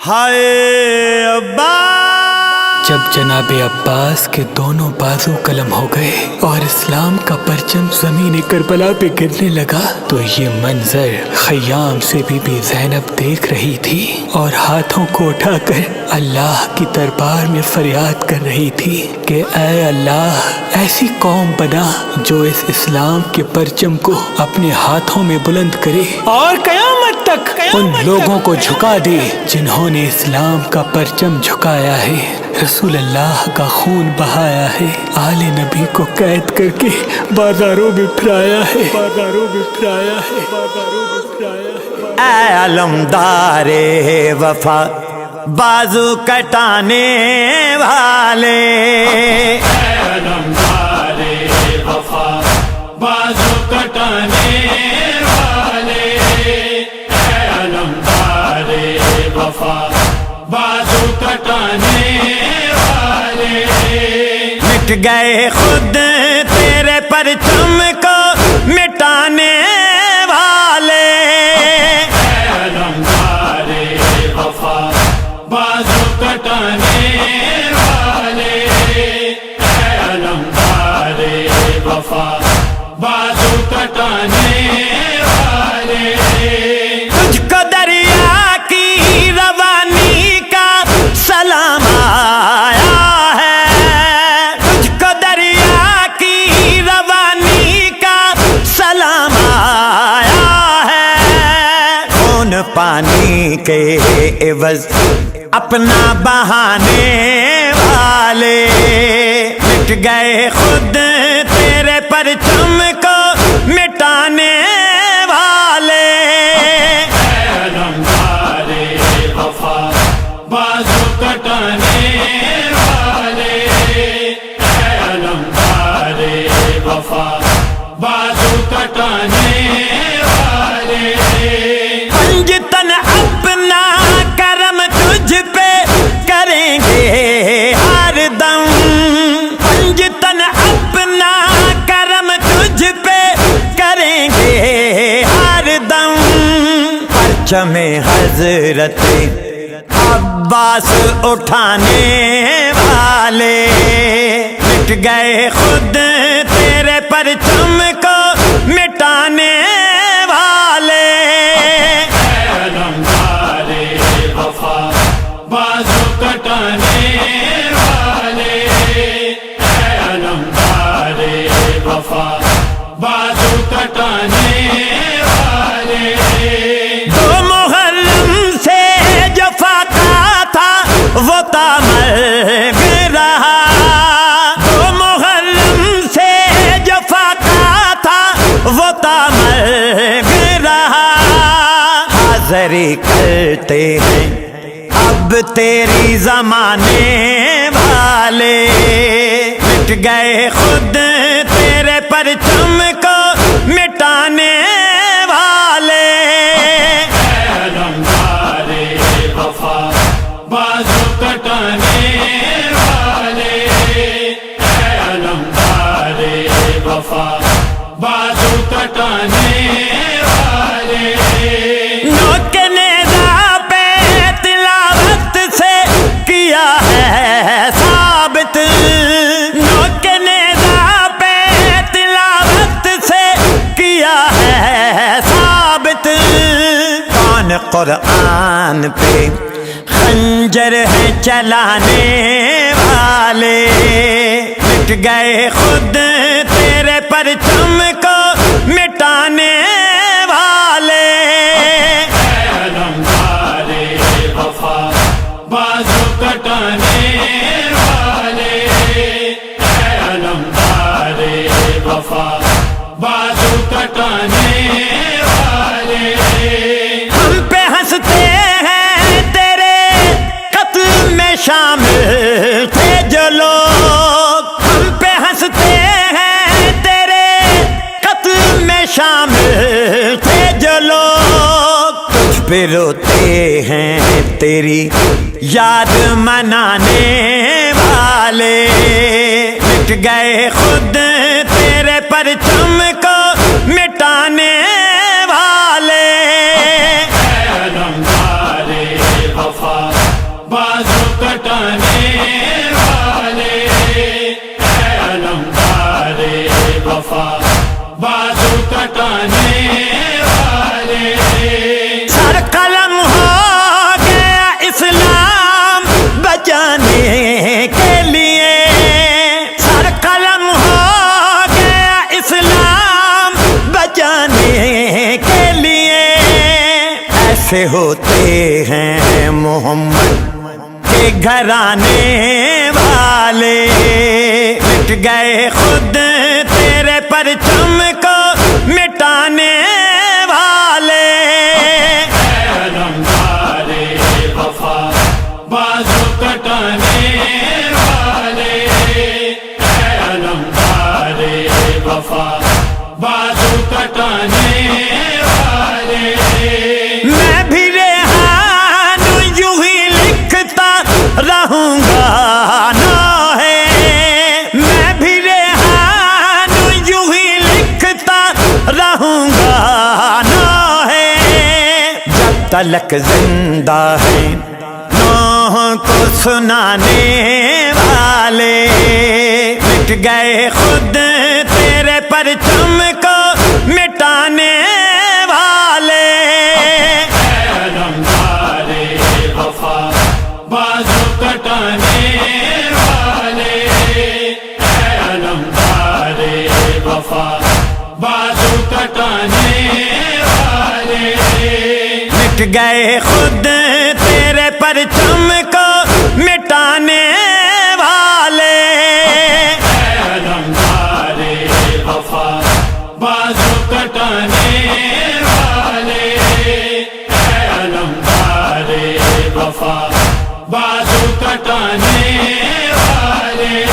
ہائے عباس۔ جب جناب عباس کے دونوں بازو قلم ہو گئے اور اسلام کا پرچم زمین کربلا پہ گرنے لگا تو یہ منظر خیام سے بی بی زینب دیکھ رہی تھی اور ہاتھوں کو اٹھا کر اللہ کی دربار میں فریاد کر رہی تھی کہ اے اللہ ایسی قوم بنا جو اس اسلام کے پرچم کو اپنے ہاتھوں میں بلند کرے اور قیامت تک ان لوگوں کو جھکا دے جنہوں نے اسلام کا پرچم جھکایا ہے، رسول اللہ کا خون بہایا ہے، آل نبی کو قید کر کے بازاروں میں پھرایا ہے، اے علمدار وفا بازو کٹانے والے، اے علمدار وفا بازو کٹانے والے، اے علمدار وفا بازو کٹانے والے، مٹ گئے خود تیرے پرچم کو مٹانے والے، اے علمدار وفا بازو کٹانے والے، اے علمدار وفا بازو کٹانے والے، تجھ کو دریا کی روانی کا سلام آیا ہے، تجھ کو دریا کی روانی کا سلام آیا ہے، خون پانی کے عوض اپنا بہانے والے، مٹ گئے خود تیرے پرچم کو مٹانے والے، اے علمدار وفا بازو کٹانے والے، اے علمدار وفا بازو کٹانے والے، پنجتن اپنا کرم تجھ پہ کریں گے ہر دم، پنجتن اپنا کرم تجھ پہ کریں گے ہر دم، پرچم حضرت عباس اٹھانے والے، مٹ گئے خود تیرے پرچم کو مٹانے والے، اے علمدار وفا بازو کٹانے والے، اے علمدار وفا بازو کٹانے والے، دو محرم سے جو فاقہ تھا وہ تامرگ رہا، دو محرم سے جو فاقہ تھا وہ تامرگ رہا، حاضری کرتے ہیں اب تیری زمانے والے، مٹ گئے خود تیرے پرچم کو مٹانے والے، اے علمدار وفا بازو کٹانے والے، اے علمدار وفا بازو کٹانے والے، نوک نیزہ پہ تلاوت سے کیا ہے ثابت، نوک نیزہ پہ تلاوت سے کیا ہے ثابت، کون قرآن پہ خنجر ہے چلانے والے، مٹ گئے خود تیرے پرچم کو مٹانے والے، اے علمدار وفا بازو کٹانے والے، اے علمدار وفا بازو کٹانے والے، ہم پہ ہنستے ہیں تیرے قتل میں شامل تھے جو لوگ، ہم پہ ہنستے ہیں تیرے قتل میں شامل تھے جو لوگ، تجھ پہ روتے ہیں تیری یاد منانے والے، مٹ گئے خود تیرے پرچم کو مٹانے والے، اے علمدار وفا کیسے ہوتے ہیں محمد کے گھرانے والے، مٹ گئے خود تیرے پرچم کو مٹانے والے۔ علمدار وفا بازو کٹانے والے، علمدار وفا بازو کٹانے والے۔ میں بھی ریحان یوں ہی لکھتا رہوں گا نا ہے، میں بھی ریحان یوں ہی لکھتا رہوں گا نا ہے، جب تلک زندہ ہے نوح کو سنانے والے، مٹ گئے خود تیرے پرچم کو مٹانے والے۔ علمدار وفا بازو کٹانے والے، علمدار وفا بازو کٹانے والے۔ مٹ گئے خود تیرے پرچم کو مٹانے والے۔ علمدار وفا بازو کٹانے والے، علمدار وفا بازو کٹانے والے۔